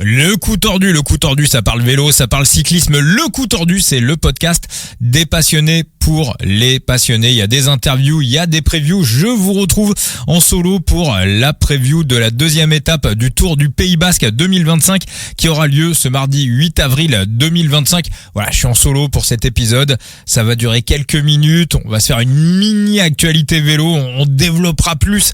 Le coup tordu, ça parle vélo, ça parle cyclisme. Le coup tordu, c'est le podcast des passionnés pour les passionnés. Il y a des interviews, il y a des previews. Je vous retrouve en solo pour la preview de la deuxième étape du Tour du Pays Basque 2025 qui aura lieu ce mardi 8 avril 2025. Voilà, je suis en solo pour cet épisode. Ça va durer quelques minutes. On va se faire une mini actualité vélo. On développera plus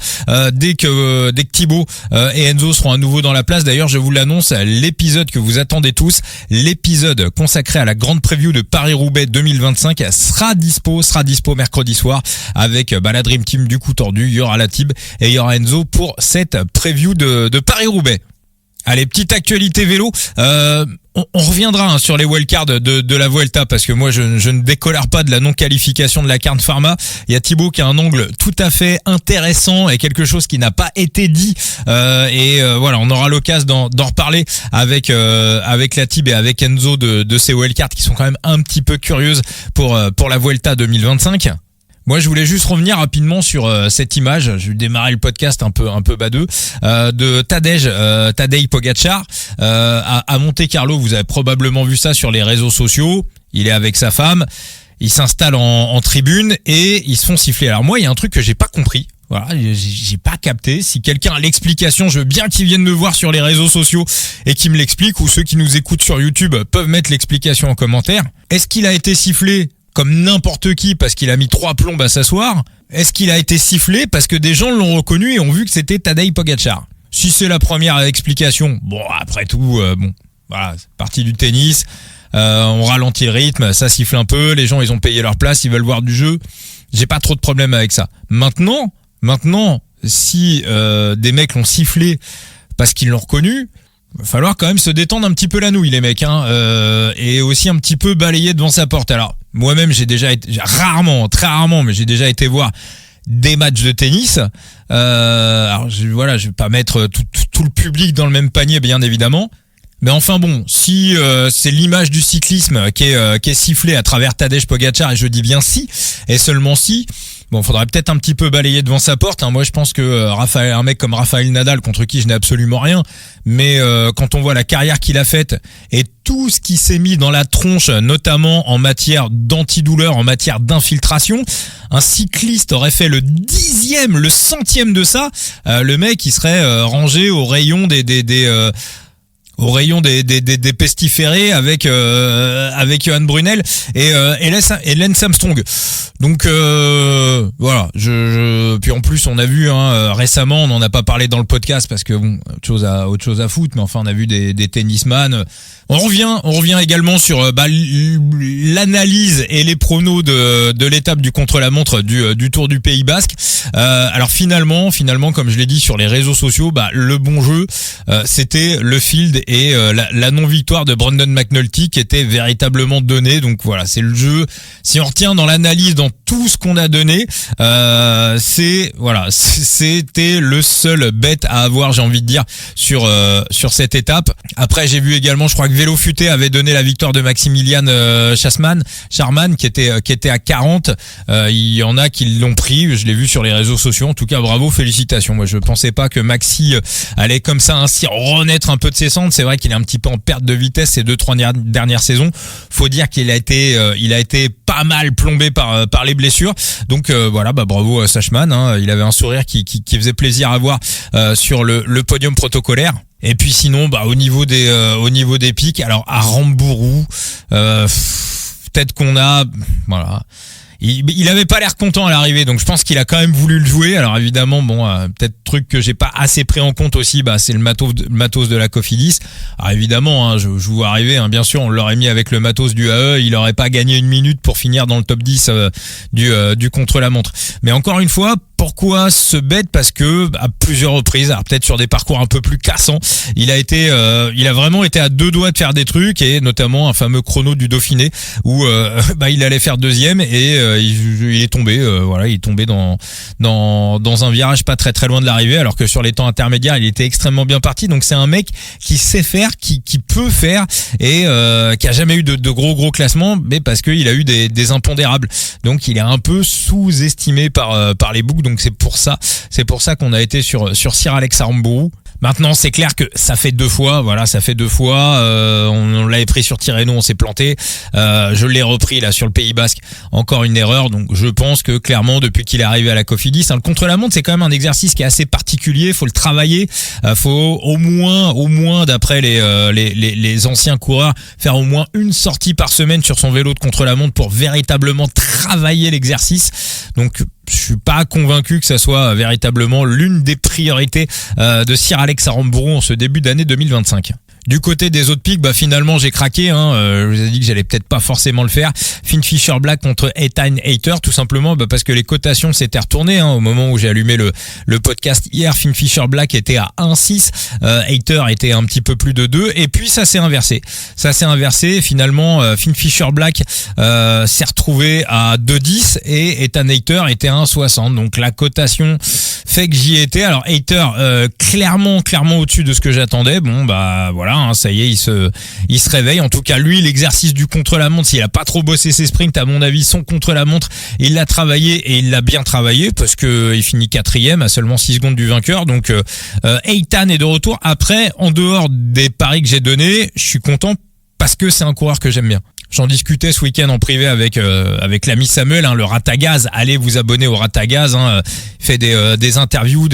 dès que Thibaut et Enzo seront à nouveau dans la place. D'ailleurs, je vous l'annonce, l'épisode que vous attendez tous, l'épisode consacré à la grande preview de Paris-Roubaix 2025 sera dispo mercredi soir avec la Dream Team du coup tordu. Il y aura la Tib et il y aura Enzo pour cette preview de Paris-Roubaix. Allez, petite actualité vélo. On reviendra sur les wildcards de la Vuelta parce que moi je ne décolère pas de la non-qualification de la Carne Pharma. Il y a Thibaut qui a un angle tout à fait intéressant et quelque chose qui n'a pas été dit. Voilà, on aura l'occasion d'en reparler avec la Tib et avec Enzo de ces wildcards qui sont quand même un petit peu curieuses pour la Vuelta 2025. Moi, je voulais juste revenir rapidement sur cette image. Je vais démarrer le podcast un peu badeux de Tadej Pogačar à Monte Carlo. Vous avez probablement vu ça sur les réseaux sociaux. Il est avec sa femme. Ils s'installent en tribune et ils se font siffler. Alors moi, il y a un truc que j'ai pas compris. Voilà, j'ai pas capté. Si quelqu'un a l'explication, je veux bien qu'il vienne me voir sur les réseaux sociaux et qu'il me l'explique, ou ceux qui nous écoutent sur YouTube peuvent mettre l'explication en commentaire. Est-ce qu'il a été sifflé comme n'importe qui parce qu'il a mis 3 plombes à s'asseoir? Est-ce qu'il a été sifflé parce que des gens l'ont reconnu et ont vu que c'était Tadej Pogačar? Si c'est la première explication, bon, après tout, voilà, c'est partie du tennis, on ralentit le rythme, ça siffle un peu, les gens ils ont payé leur place, ils veulent voir du jeu, j'ai pas trop de problème avec ça. Maintenant, si des mecs l'ont sifflé parce qu'ils l'ont reconnu, va falloir quand même se détendre un petit peu la nouille, les mecs, et aussi un petit peu balayer devant sa porte. Alors, moi-même, j'ai très rarement, mais j'ai déjà été voir des matchs de tennis. Alors, je vais pas mettre tout le public dans le même panier, bien évidemment. Mais enfin bon, si c'est l'image du cyclisme qui est sifflée à travers Tadej Pogačar, et je dis bien si, et seulement si, bon, faudrait peut-être un petit peu balayer devant sa porte. Moi, je pense que un mec comme Rafael Nadal, contre qui je n'ai absolument rien, mais quand on voit la carrière qu'il a faite et tout ce qui s'est mis dans la tronche, notamment en matière d'antidouleur, en matière d'infiltration, un cycliste aurait fait le 10e, le 100e de ça. Le mec, il serait rangé au rayon des pestiférés avec Johan Brunel et Lance Armstrong. Donc voilà, puis en plus on a vu récemment, on n'en a pas parlé dans le podcast parce que bon, autre chose à foutre, mais enfin on a vu des tennisman. On revient également sur l'analyse et les pronos de l'étape du contre-la-montre du Tour du Pays Basque. Alors finalement, comme je l'ai dit sur les réseaux sociaux, le bon jeu, c'était le field et la non-victoire de Brandon McNulty qui était véritablement donnée. Donc voilà, c'est le jeu. Si on retient dans l'analyse, dans tout ce qu'on a donné, c'était le seul bet à avoir, j'ai envie de dire, sur cette étape. Après, j'ai vu également, je crois que Vélo Futé avait donné la victoire de Maximilian Charman qui était à 40. Il y en a qui l'ont pris, je l'ai vu sur les réseaux sociaux. En tout cas, bravo, félicitations. Moi, je pensais pas que Maxi allait comme ça ainsi renaître un peu de ses cendres. C'est vrai qu'il est un petit peu en perte de vitesse ces 2-3 dernières saisons. Faut dire qu'il a été pas mal plombé par les blessures. Donc voilà, bravo à Sachman. Il avait un sourire qui faisait plaisir à voir sur le podium protocolaire. Et puis sinon, au niveau des pics, alors à Rambourou, peut-être qu'on a, voilà. Il avait pas l'air content à l'arrivée, donc je pense qu'il a quand même voulu le jouer. Alors évidemment, peut-être truc que j'ai pas assez pris en compte aussi, c'est le matos de la Cofidis. Alors évidemment, je vous vois arriver, bien sûr, on l'aurait mis avec le matos du AE, il aurait pas gagné une minute pour finir dans le top 10 du contre-la-montre. Mais encore une fois, pourquoi ce bet? Parce que à plusieurs reprises, alors peut-être sur des parcours un peu plus cassants, il a vraiment été à 2 doigts de faire des trucs, et notamment un fameux chrono du Dauphiné où il allait faire 2e et il est tombé, il est tombé dans un virage pas très très loin de l'arrivée, alors que sur les temps intermédiaires, il était extrêmement bien parti. Donc c'est un mec qui sait faire, qui peut faire, et qui a jamais eu de gros classements, mais parce qu'il a eu des impondérables. Donc il est un peu sous-estimé par les books. Donc c'est pour ça qu'on a été sur Sir Alex Aramburu. Maintenant, c'est clair que ça fait 2 fois, on l'avait pris sur Tirreno, on s'est planté. Je l'ai repris là sur le Pays Basque, encore une erreur. Donc je pense que clairement, depuis qu'il est arrivé à la Cofidis, le contre-la-montre, c'est quand même un exercice qui est assez particulier. Faut le travailler. Faut au moins d'après les anciens coureurs, faire au moins une sortie par semaine sur son vélo de contre-la-montre pour véritablement travailler l'exercice. Donc je suis pas convaincu que ça soit véritablement l'une des priorités de Sir Alex Aramburu en ce début d'année 2025. Du côté des autres pics, finalement j'ai craqué. Je vous ai dit que j'allais peut-être pas forcément le faire. Finn Fisher Black contre Ethan Hayter, tout simplement parce que les cotations s'étaient retournées au moment où j'ai allumé le podcast hier. Finn Fisher Black était à 1,6, Hayter était un petit peu plus de 2, et puis ça s'est inversé. Finalement, Finn Fisher Black s'est retrouvé à 2,10 et Ethan Hayter était à 1,60. Donc la cotation fait que j'y étais. Alors Hayter clairement au-dessus de ce que j'attendais. Voilà. Ça y est, il se réveille. En tout cas, lui, l'exercice du contre-la-montre, s'il a pas trop bossé ses sprints, à mon avis, son contre-la-montre, il l'a travaillé et il l'a bien travaillé parce que il finit 4e à seulement 6 secondes du vainqueur. Donc, Eitan est de retour. Après, en dehors des paris que j'ai donnés, je suis content parce que c'est un coureur que j'aime bien. J'en discutais ce week-end en privé avec l'ami Samuel, le Ratagaz. Allez vous abonner au Ratagaz. Il fait des interviews,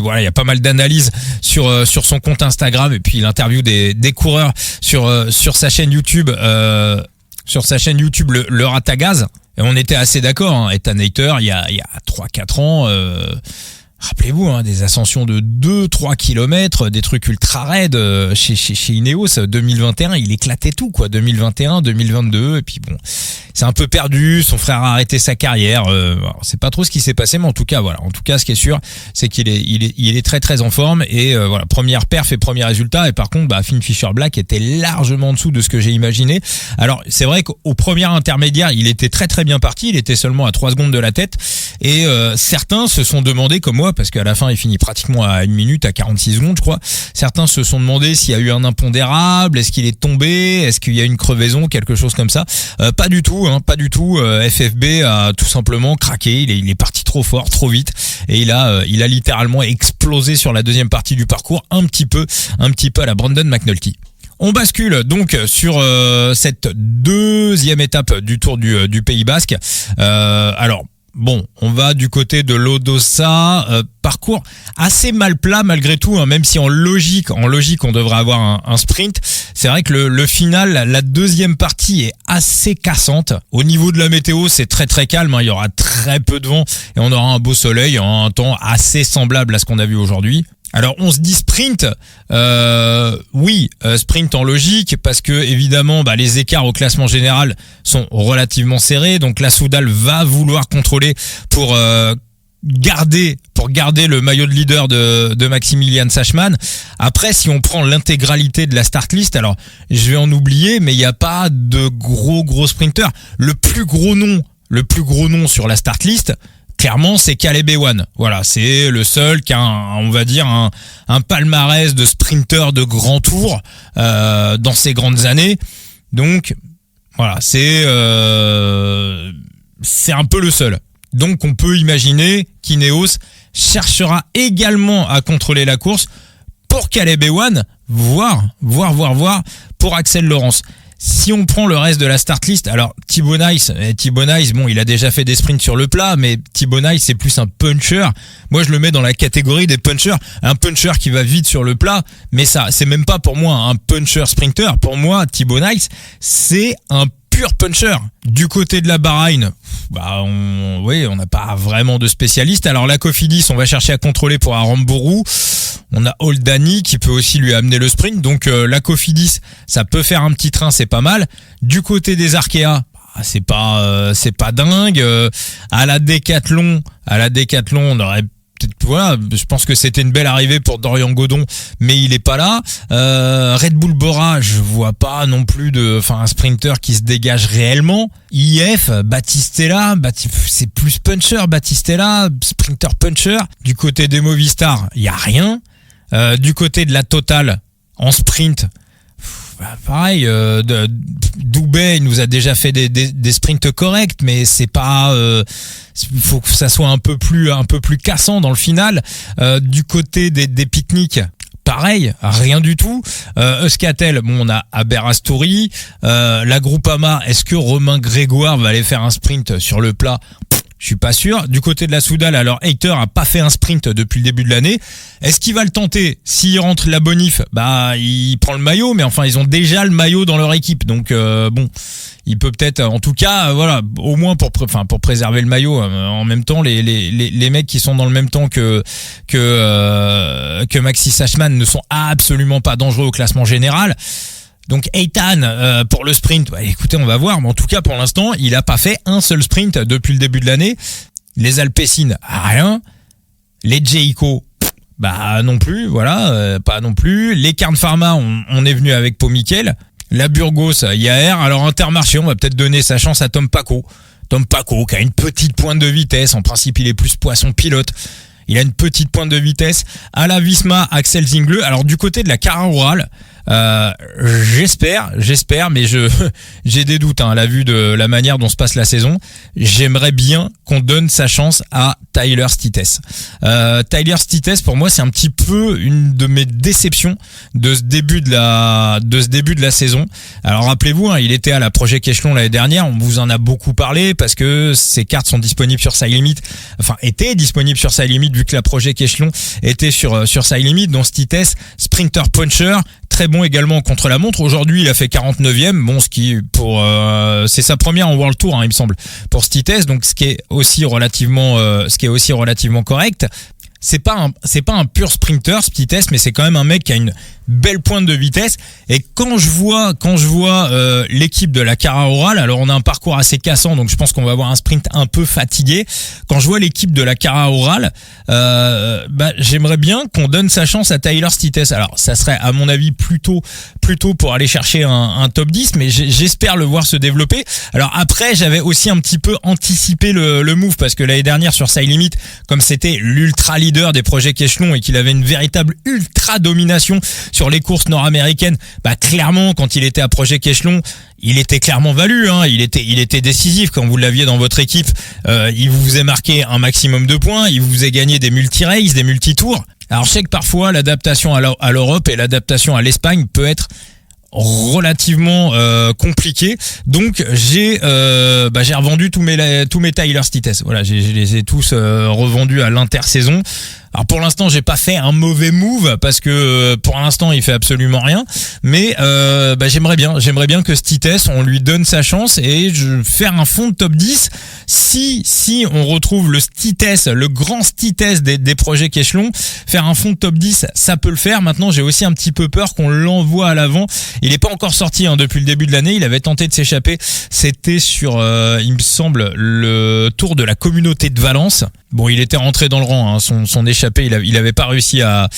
voilà, il y a pas mal d'analyses sur son compte Instagram, et puis il interview des coureurs sur sa chaîne YouTube, le Ratagaz. Et on était assez d'accord. Ethan Hayter, il y a 3-4 ans. Rappelez-vous, des ascensions de 2-3 km, des trucs ultra raides chez Ineos. 2021, il éclatait tout, 2021, 2022, et puis bon, c'est un peu perdu. Son frère a arrêté sa carrière. C'est pas trop ce qui s'est passé, mais en tout cas, voilà. En tout cas, ce qui est sûr, c'est qu'il est très très en forme, et voilà, première perf et premier résultat. Et par contre, Finn Fisher Black était largement en dessous de ce que j'ai imaginé. Alors, c'est vrai qu'au premier intermédiaire, il était très très bien parti. Il était seulement à 3 secondes de la tête, et certains se sont demandé, comme moi, parce qu'à la fin il finit pratiquement à 1 minute, à 46 secondes je crois, certains se sont demandé s'il y a eu un impondérable, est-ce qu'il est tombé, est-ce qu'il y a une crevaison, quelque chose comme ça. Pas du tout. FFB a tout simplement craqué, il est parti trop fort, trop vite, et il a littéralement explosé sur la deuxième partie du parcours, un petit peu à la Brandon McNulty. On bascule donc sur cette deuxième étape du Tour du Pays Basque. Alors bon, on va du côté de l'Odosa, parcours assez mal plat malgré tout, même si en logique on devrait avoir un sprint. C'est vrai que le final, la deuxième partie est assez cassante. Au niveau de la météo, c'est très très calme, il y aura très peu de vent et on aura un beau soleil, un temps assez semblable à ce qu'on a vu aujourd'hui. Alors on se dit sprint, oui, sprint en logique, parce que évidemment les écarts au classement général sont relativement serrés, donc la Soudal va vouloir contrôler pour garder le maillot de leader de Maximilian Schachmann. Après, si on prend l'intégralité de la start list, alors je vais en oublier, mais il n'y a pas de gros sprinters. Le plus gros nom sur la start list, clairement, c'est Caleb Ewan. Voilà, c'est le seul qui a un palmarès de sprinter de grand tour dans ses grandes années. Donc voilà, c'est un peu le seul. Donc on peut imaginer qu'Ineos cherchera également à contrôler la course pour Caleb Ewan, voire pour Axel Laurence. Si on prend le reste de la start list, alors Thibaut Nice, bon, il a déjà fait des sprints sur le plat, mais Thibaut Nice, c'est plus un puncher. Moi, je le mets dans la catégorie des punchers. Un puncher qui va vite sur le plat, mais ça, c'est même pas pour moi un puncher sprinter. Pour moi, Thibaut Nice, c'est un pur puncher. Du côté de la Bahreïn, on n'a pas vraiment de spécialiste. Alors la Cofidis, on va chercher à contrôler pour Aramburu. On a Oldani qui peut aussi lui amener le sprint. Donc la Cofidis, ça peut faire un petit train, c'est pas mal. Du côté des Arkea, c'est pas dingue. À la Décathlon, on aurait je pense que c'était une belle arrivée pour Dorian Godon, mais il est pas là. Red Bull Bora, je vois pas non plus un sprinter qui se dégage réellement. IF, Battistella, c'est plus puncher, Battistella, sprinter puncher. Du côté des Movistar, il y a rien. Du côté de la Total, en sprint, pareil, Doubet, il nous a déjà fait des sprints corrects, mais c'est pas, il faut que ça soit un peu plus cassant dans le final. Du côté des pique-niques, pareil, rien du tout. Euskaltel, bon, on a Aberasturi. La Groupama, est-ce que Romain Grégoire va aller faire un sprint sur le plat? Je suis pas sûr. Du côté de la Soudal, alors Hayter a pas fait un sprint depuis le début de l'année. Est-ce qu'il va le tenter? S'il rentre la bonif, il prend le maillot, mais enfin ils ont déjà le maillot dans leur équipe, donc bon, il peut peut-être, en tout cas, voilà, au moins pour préserver le maillot. En même temps, les mecs qui sont dans le même temps que Maxi Sachman ne sont absolument pas dangereux au classement général. Donc Eitan pour le sprint, écoutez, on va voir, mais en tout cas pour l'instant, il a pas fait un seul sprint depuis le début de l'année. Les Alpecin, rien. Les Jayco, non plus, voilà, pas non plus. Les Carn Pharma, on est venu avec Pau Mikel. La Burgos, Yair. Alors Intermarché, on va peut-être donner sa chance à Tom Paco. Tom Paco qui a une petite pointe de vitesse, en principe il est plus poisson pilote. Il a une petite pointe de vitesse. À la Visma, Axel Zingle. Alors du côté de la Caraoural, j'espère, mais j'ai des doutes à la vue de la manière dont se passe la saison. J'aimerais bien qu'on donne sa chance à Tyler Stites. Tyler Stites, pour moi, c'est un petit peu une de mes déceptions de ce début de la saison. Alors rappelez-vous, il était à la Project Echelon l'année dernière. On vous en a beaucoup parlé parce que ses cartes sont disponibles sur Side Limit. Enfin, étaient disponibles sur Side Limit vu que la Project Echelon était sur Side Limit. Donc Stites, sprinter puncher, très bon également contre la montre. Aujourd'hui, il a fait 49e. Bon, c'est sa première en World Tour, il me semble, pour Stites. Donc, ce qui est aussi relativement correct. C'est pas un pur sprinter, Stites, mais c'est quand même un mec qui a une belle pointe de vitesse. Et quand je vois l'équipe de la Caraoural, alors on a un parcours assez cassant, donc je pense qu'on va avoir un sprint un peu fatigué. Quand je vois l'équipe de la Caraoural, j'aimerais bien qu'on donne sa chance à Tyler Stites. Alors ça serait à mon avis plutôt pour aller chercher un top 10, mais j'espère le voir se développer. Alors après, j'avais aussi un petit peu anticipé le move, parce que l'année dernière sur Side Limit, comme c'était l'ultra leader des Project Echelon et qu'il avait une véritable ultra domination sur les courses nord-américaines, clairement quand il était à Project Echelon, il était clairement valu, il était décisif. Quand vous l'aviez dans votre équipe, il vous faisait marquer un maximum de points, il vous faisait gagner des multi-races, des multi-tours. Alors je sais que parfois l'adaptation à l'Europe et l'adaptation à l'Espagne peut être relativement compliqué, donc j'ai revendu tous mes Tyler Stites. Voilà, je les ai tous revendus à l'intersaison. Alors pour l'instant, j'ai pas fait un mauvais move parce que pour l'instant, il fait absolument rien, mais j'aimerais bien que Stites, on lui donne sa chance et faire un fond de top 10. Si on retrouve le Stites, le grand Stites des projets Echelon, faire un fond de top 10, ça peut le faire. Maintenant, j'ai aussi un petit peu peur qu'on l'envoie à l'avant. Il est pas encore sorti depuis le début de l'année, il avait tenté de s'échapper. C'était sur il me semble le Tour de la Communauté de Valence. Bon, il était rentré dans le rang, son échappée, il avait pas réussi à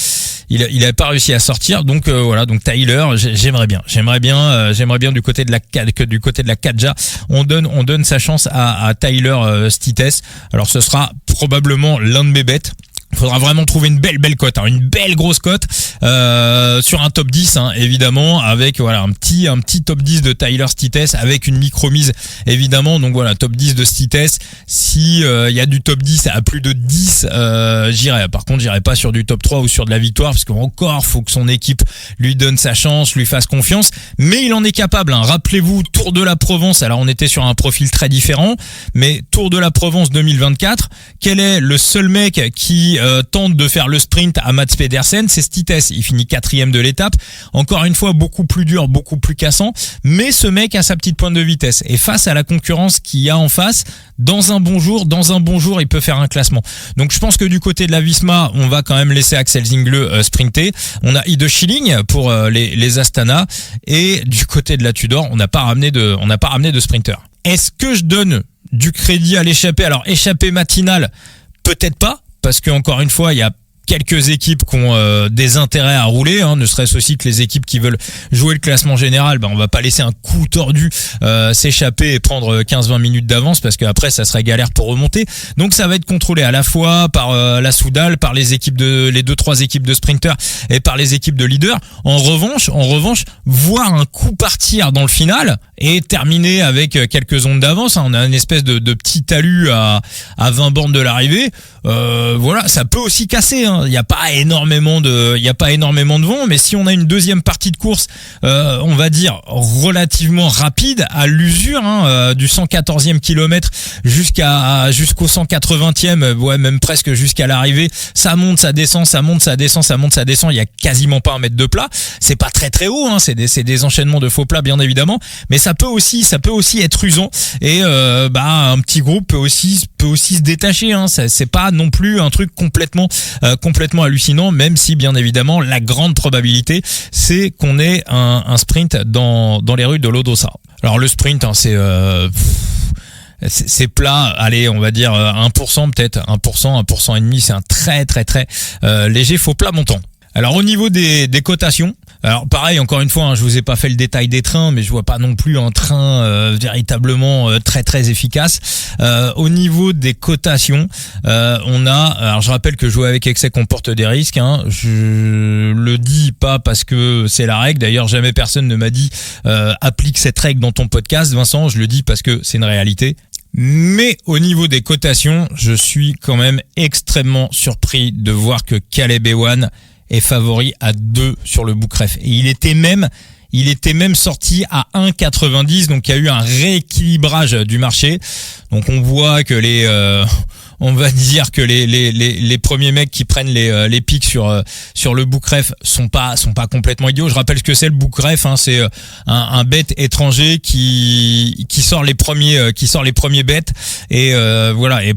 sortir. Donc voilà, donc Tyler, j'aimerais bien du côté de la Kadja, on donne sa chance à Tyler Stites. Alors ce sera probablement l'un de mes bêtes. Il faudra vraiment trouver une belle cote, une belle grosse cote sur un top 10 évidemment, avec voilà un petit top 10 de Tyler Stites avec une micro-mise évidemment. Donc voilà, top 10 de Stites. Si il y a du top 10 à plus de 10, j'irai. Par contre, j'irai pas sur du top 3 ou sur de la victoire, parce qu'encore faut que son équipe lui donne sa chance, lui fasse confiance, mais il en est capable. Rappelez-vous, Tour de la Provence, alors on était sur un profil très différent, mais Tour de la Provence 2024, quel est le seul mec qui tente de faire le sprint à Mats Pedersen? C'est Stites. Il finit 4e de l'étape. Encore une fois, beaucoup plus dur, beaucoup plus cassant, mais ce mec a sa petite pointe de vitesse, et face à la concurrence qu'il y a en face, dans un bon jour, il peut faire un classement. Donc je pense que du côté de la Visma, on va quand même laisser Axel Zingle sprinter. On a Ide Schilling pour les Astana, et du côté de la Tudor, on n'a pas ramené de sprinter. Est-ce que je donne du crédit à l'échappée? Alors échappée matinale, peut-être pas, parce que encore une fois, il y a quelques équipes qui ont des intérêts à rouler, ne serait-ce aussi que les équipes qui veulent jouer le classement général. On va pas laisser un coup tordu s'échapper et prendre 15-20 minutes d'avance, parce qu'après ça serait galère pour remonter. Donc ça va être contrôlé à la fois par la Soudal, par les 2-3 équipes de sprinters et par les équipes de leaders. En revanche, voir un coup partir dans le final, et terminer avec quelques ondes d'avance. On a une espèce de petit talus à 20 bornes de l'arrivée. Voilà, ça peut aussi casser. Il n'y a pas énormément de vent, mais si on a une deuxième partie de course, on va dire relativement rapide à l'usure, du 114e kilomètre jusqu'au 180e, ouais, même presque jusqu'à l'arrivée, ça monte, ça descend, ça monte, ça descend, ça monte, ça descend. Il y a quasiment pas un mètre de plat. C'est pas très très haut, c'est des enchaînements de faux plats bien évidemment, mais ça peut aussi être usant et un petit groupe peut aussi se détacher. C'est pas non plus un truc complètement hallucinant, même si bien évidemment la grande probabilité c'est qu'on ait un sprint dans les rues de Lodosa. Alors le sprint, c'est plat, allez, on va dire 1% peut-être, 1% et demi, c'est un très très très léger faux plat montant. Alors au niveau des cotations, alors pareil, encore une fois, je vous ai pas fait le détail des trains, mais je vois pas non plus un train véritablement très très efficace. Au niveau des cotations, on a, alors je rappelle que jouer avec excès comporte des risques. Je le dis pas parce que c'est la règle. D'ailleurs, jamais personne ne m'a dit applique cette règle dans ton podcast, Vincent. Je le dis parce que c'est une réalité. Mais au niveau des cotations, je suis quand même extrêmement surpris de voir que Caleb Ewan est favori à 2 sur le Bookref. Et il était même sorti à 1,90, donc il y a eu un rééquilibrage du marché. Donc on voit que on va dire que les premiers mecs qui prennent les pics sur le Bookref sont pas complètement idiots. Je rappelle ce que c'est le Bookref, c'est un bet étranger qui sort les premiers bets et voilà, et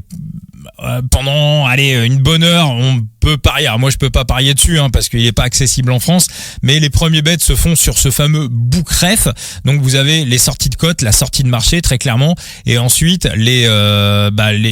pendant une bonne heure on peut parier. Alors moi je peux pas parier dessus parce qu'il est pas accessible en France, mais les premiers bets se font sur ce fameux Bookref. Donc vous avez les sorties de cote, la sortie de marché très clairement, et ensuite le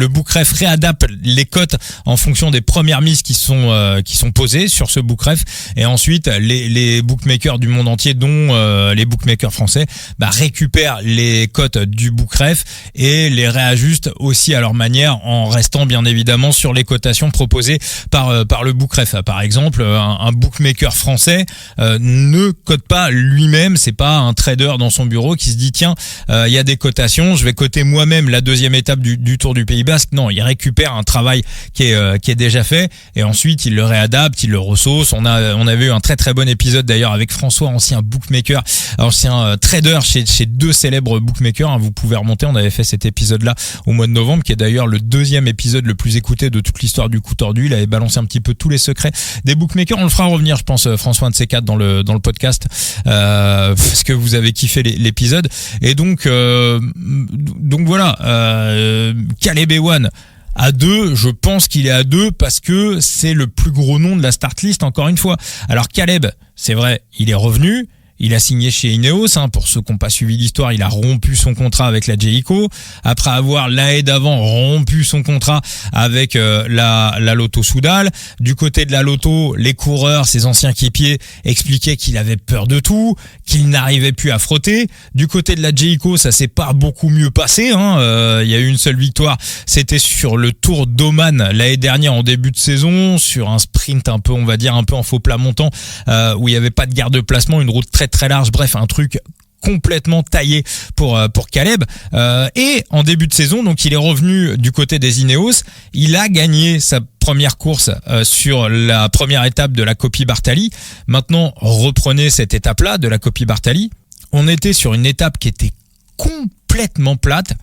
Bookref réadapte les cotes en fonction des premières mises qui sont posées sur ce Bookref, et ensuite les bookmakers du monde entier, dont les bookmakers français, récupèrent les cotes du Bookref et les réajustent aussi à leur manière, en restant bien évidemment sur les cotations proposées par le Bookref. Par exemple, un bookmaker français ne cote pas lui-même, c'est pas un trader dans son bureau qui se dit tiens, il y a des cotations, je vais coter moi-même la deuxième étape du Tour du Pays Basque. Non, il récupère un travail qui est déjà fait, et ensuite il le réadapte, il le ressauce. On avait eu un très très bon épisode d'ailleurs avec François, ancien bookmaker, ancien trader chez deux célèbres bookmakers. Vous pouvez remonter, on avait fait cet épisode-là au mois de novembre, qui est d'ailleurs le deuxième épisode le plus écouté de toute l'histoire du coup tordu. Il avait balancé un petit peu tous les secrets des bookmakers. On le fera revenir, je pense, François, un de ces quatre dans le podcast, parce que vous avez kiffé l'épisode. Et donc voilà, Caleb Ewan à 2, je pense qu'il est à 2 parce que c'est le plus gros nom de la start list, encore une fois. Alors Caleb, c'est vrai, il est revenu. Il a signé chez Ineos, pour ceux qui n'ont pas suivi l'histoire, il a rompu son contrat avec la Jayco, après avoir l'année d'avant rompu son contrat avec la Lotto Soudal. Du côté de la Lotto, les coureurs, ses anciens équipiers, expliquaient qu'il avait peur de tout, qu'il n'arrivait plus à frotter. Du côté de la Jayco, ça s'est pas beaucoup mieux passé. Il y a eu une seule victoire, c'était sur le Tour d'Oman l'année dernière en début de saison, sur un sprint un peu, on va dire, un peu en faux plat montant, où il n'y avait pas de garde de placement, une route très très large, bref, un truc complètement taillé pour Caleb, et en début de saison, donc il est revenu du côté des Ineos. Il a gagné sa première course sur la première étape de la Coppi Bartali. Maintenant, reprenez cette étape-là de la Coppi Bartali. On était sur une étape qui était complètement plate.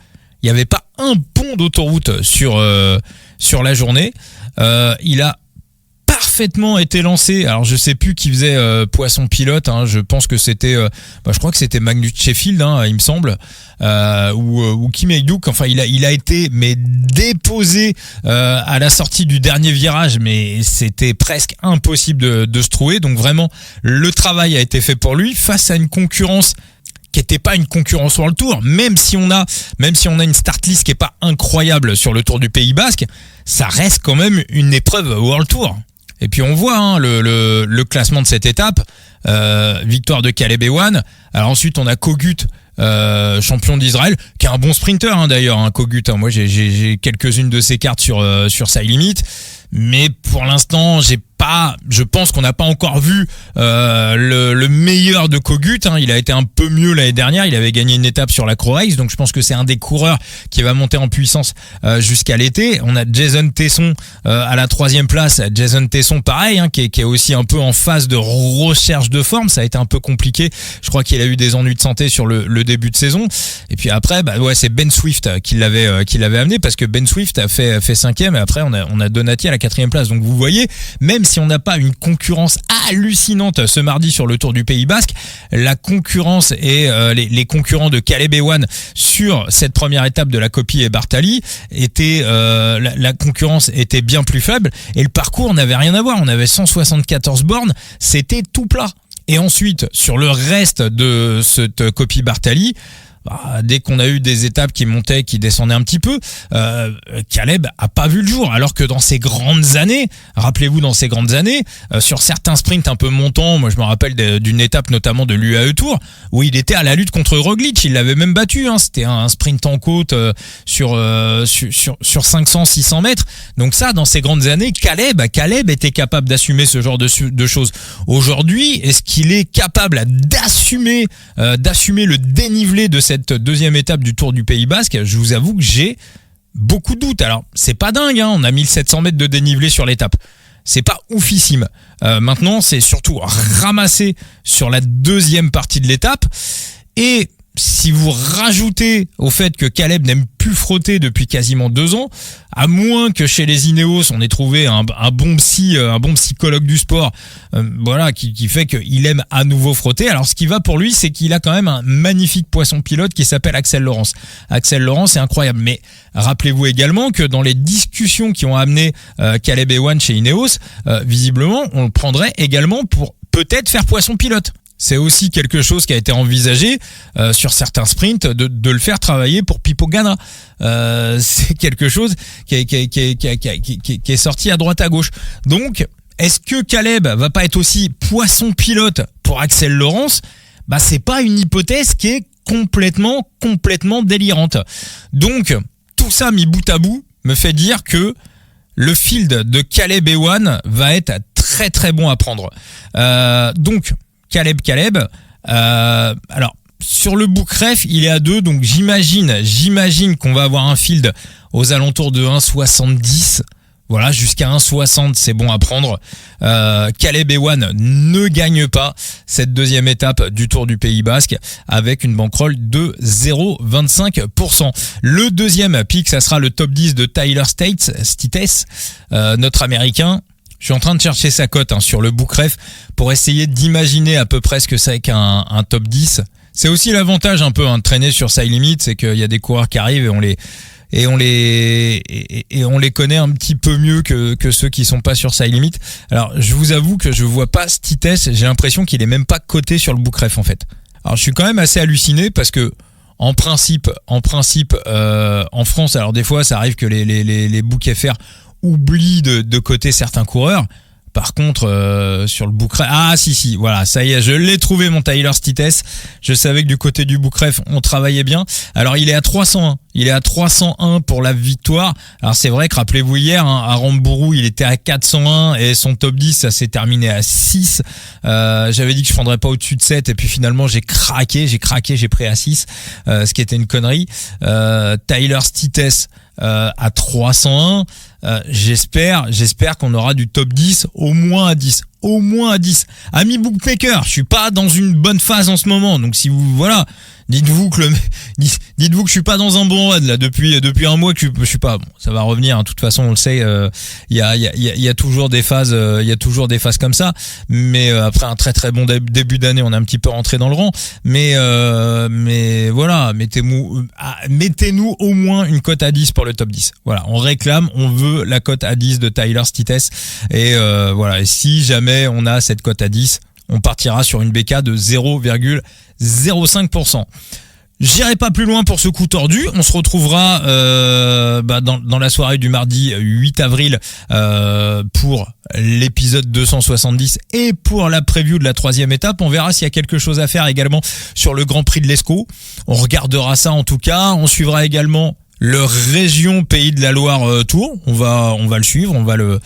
Il n'y avait pas un pont d'autoroute sur la journée. Il a parfaitement été lancé. Alors je sais plus qui faisait poisson pilote, je pense que c'était je crois que c'était Magnus Sheffield, il me semble, ou Kim Heiduk. Enfin il a été déposé à la sortie du dernier virage, mais c'était presque impossible de se trouver. Donc vraiment le travail a été fait pour lui face à une concurrence qui était pas une concurrence World Tour, même si on a une start list qui est pas incroyable sur le Tour du Pays Basque, ça reste quand même une épreuve World Tour. Et puis on voit le classement de cette étape, victoire de Caleb Ewan. Alors ensuite on a Kogut, champion d'Israël, qui est un bon sprinter d'ailleurs, Kogut. Moi j'ai quelques-unes de ses cartes sur sa limite, mais pour l'instant j'ai je pense qu'on n'a pas encore vu le meilleur de Kogut. Hein. Il a été un peu mieux l'année dernière. Il avait gagné une étape sur la Croix Race, donc je pense que c'est un des coureurs qui va monter en puissance jusqu'à l'été. On a Jason Tesson à la 3e place. Jason Tesson, pareil, hein, qui est aussi un peu en phase de recherche de forme. Ça a été un peu compliqué. Je crois qu'il a eu des ennuis de santé sur le début de saison. Et puis après, c'est Ben Swift qui l'avait amené, parce que Ben Swift a fait 5e, et après on a Donati à la 4e place. Donc vous voyez, même si on n'a pas une concurrence hallucinante ce mardi sur le Tour du Pays Basque, la concurrence et les concurrents de Caleb Ewan sur cette première étape de la Coppi et Bartali était la concurrence était bien plus faible, et le parcours n'avait rien à voir. On avait 174 bornes, c'était tout plat. Et ensuite, sur le reste de cette Coppi Bartali, dès qu'on a eu des étapes qui montaient, qui descendaient un petit peu, Caleb a pas vu le jour. Alors que dans ces grandes années, rappelez-vous, sur certains sprints un peu montants, moi je me rappelle d'une étape notamment de l'UAE Tour, où il était à la lutte contre Roglic, il l'avait même battu, hein. C'était un sprint en côte sur 500-600 mètres. Donc ça, dans ces grandes années, Caleb était capable d'assumer ce genre de choses. Aujourd'hui, est-ce qu'il est capable d'assumer le dénivelé de cette deuxième étape du Tour du Pays Basque? Je vous avoue que j'ai beaucoup de doutes. Alors, c'est pas dingue, hein, on a 1700 mètres de dénivelé sur l'étape. C'est pas oufissime. Maintenant, c'est surtout ramasser sur la deuxième partie de l'étape. Et si vous rajoutez au fait que Caleb n'aime plus frotter depuis quasiment 2 ans, à moins que chez les Ineos on ait trouvé un bon psychologue du sport, qui fait qu'il aime à nouveau frotter. Alors ce qui va pour lui, c'est qu'il a quand même un magnifique poisson pilote qui s'appelle Axel Laurence. Axel Laurence, c'est incroyable. Mais rappelez-vous également que dans les discussions qui ont amené Caleb Ewan chez Ineos, visiblement on le prendrait également pour peut-être faire poisson pilote. C'est aussi quelque chose qui a été envisagé sur certains sprints de le faire travailler pour Pipo Ganna. C'est quelque chose qui est sorti à droite à gauche. Donc, est-ce que Caleb va pas être aussi poisson pilote pour Axel Laurence? C'est pas une hypothèse qui est complètement délirante. Donc, tout ça mis bout à bout me fait dire que le field de Caleb Ewan va être très très bon à prendre. Donc Caleb. Alors sur le boucref, il est à 2, donc j'imagine qu'on va avoir un field aux alentours de 1,70. Voilà, jusqu'à 1,60, c'est bon à prendre. Caleb Ewan ne gagne pas cette deuxième étape du Tour du Pays Basque avec une bankroll de 0,25%. Le deuxième pick, ça sera le top 10 de Tyler Stites, notre Américain. Je suis en train de chercher sa cote sur le boucref pour essayer d'imaginer à peu près ce que c'est qu'un top 10. C'est aussi l'avantage un peu de traîner sur Side Limit, c'est qu'il y a des coureurs qui arrivent et on les connaît un petit peu mieux que ceux qui sont pas sur Side Limit. Alors je vous avoue que je vois pas Stites, j'ai l'impression qu'il est même pas coté sur le boucref en fait. Alors je suis quand même assez halluciné parce que en principe en France, alors des fois ça arrive que les book FR oublient de coter certains coureurs. Par contre, sur le boucref, si, voilà, ça y est, je l'ai trouvé mon Tyler Stites. Je savais que du côté du boucref, on travaillait bien. Alors, il est à 301. Il est à 301 pour la victoire. Alors, c'est vrai que, rappelez-vous hier, à Rambourou, il était à 401 et son top 10, ça s'est terminé à 6. J'avais dit que je prendrais pas au-dessus de 7 et puis finalement, j'ai craqué, j'ai pris à 6, ce qui était une connerie. Tyler Stites, à 301. J'espère qu'on aura du top 10 au moins à 10. Ami bookmaker, je suis pas dans une bonne phase en ce moment, donc si vous, voilà, dites-vous que je suis pas dans un bon run là depuis un mois, que je suis pas bon. Ça va revenir, de toute façon on le sait. Il y a toujours des phases, comme ça. Mais après un très très bon début d'année, on est un petit peu rentré dans le rang. Mais voilà, mettez-nous au moins une cote à 10 pour le top 10. Voilà, on réclame, on veut la cote à 10 de Tyler Stites. Et voilà, et si jamais on a cette cote à 10, on partira sur une BK de 0,05%. J'irai pas plus loin pour ce coup tordu. On se retrouvera dans la soirée du mardi 8 avril pour l'épisode 270 et pour la preview de la 3e étape. On verra s'il y a quelque chose à faire également sur le Grand Prix de l'Escaut. On regardera ça en tout cas. On suivra également le région Pays de la Loire Tour. On va le suivre, on va le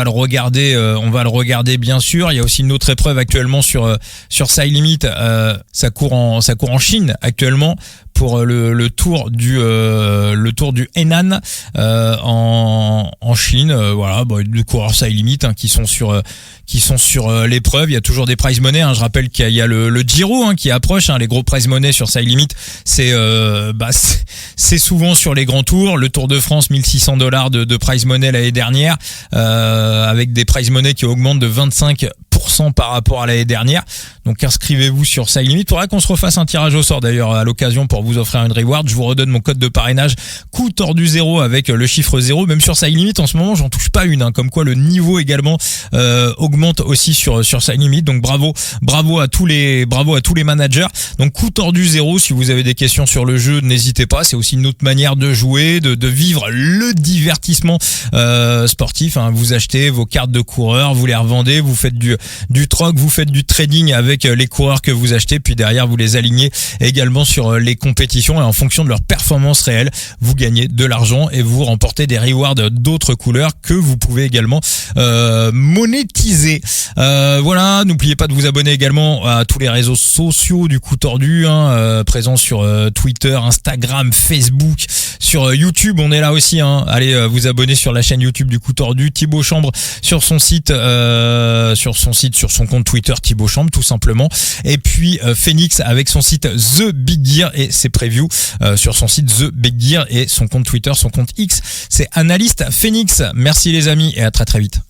regarder bien sûr. Il y a aussi une autre épreuve actuellement sur Side Limit. Ça court en Chine actuellement pour le tour du Henan en Chine. Voilà, de coureurs Side Limit qui sont sur l'épreuve. Il y a toujours des prize money. Je rappelle qu'il y a le Giro qui approche. Les gros prize money sur Side Limit, c'est souvent sur les grands tours. Le Tour de France, $1,600 de prize money l'année dernière, avec des prize money qui augmentent de 25% par rapport à l'année dernière. Donc inscrivez-vous sur Side Limit. Il faudra qu'on se refasse un tirage au sort d'ailleurs à l'occasion pour vous offrir une reward. Je vous redonne mon code de parrainage coup tordu 0 avec le chiffre 0. Même sur Side Limit en ce moment j'en touche pas une, comme quoi le niveau également augmente aussi sur Side Limit. Donc bravo à tous les managers. Donc coup tordu 0, si vous avez des questions sur le jeu, n'hésitez pas. C'est aussi une autre manière de jouer, de vivre le divertissement sportif. Vous achetez vos cartes de coureurs, vous les revendez, vous faites du troc, vous faites du trading avec les coureurs que vous achetez, puis derrière vous les alignez également sur les compétitions et en fonction de leur performance réelle, vous gagnez de l'argent et vous remportez des rewards d'autres couleurs que vous pouvez également monétiser. Voilà, n'oubliez pas de vous abonner également à tous les réseaux sociaux du Coup Tordu, présents sur Twitter, Instagram, Facebook, sur YouTube, on est là aussi. Allez vous abonner sur la chaîne YouTube du Coup Tordu. Thibaut Chambre sur son site, sur son compte Twitter Thibaut Chambre tout simplement. Et puis Phoenix avec son site The Big Gear et ses previews sur son site The Big Gear et son compte Twitter, son compte X, c'est Analyste Phoenix. Merci les amis et à très très vite.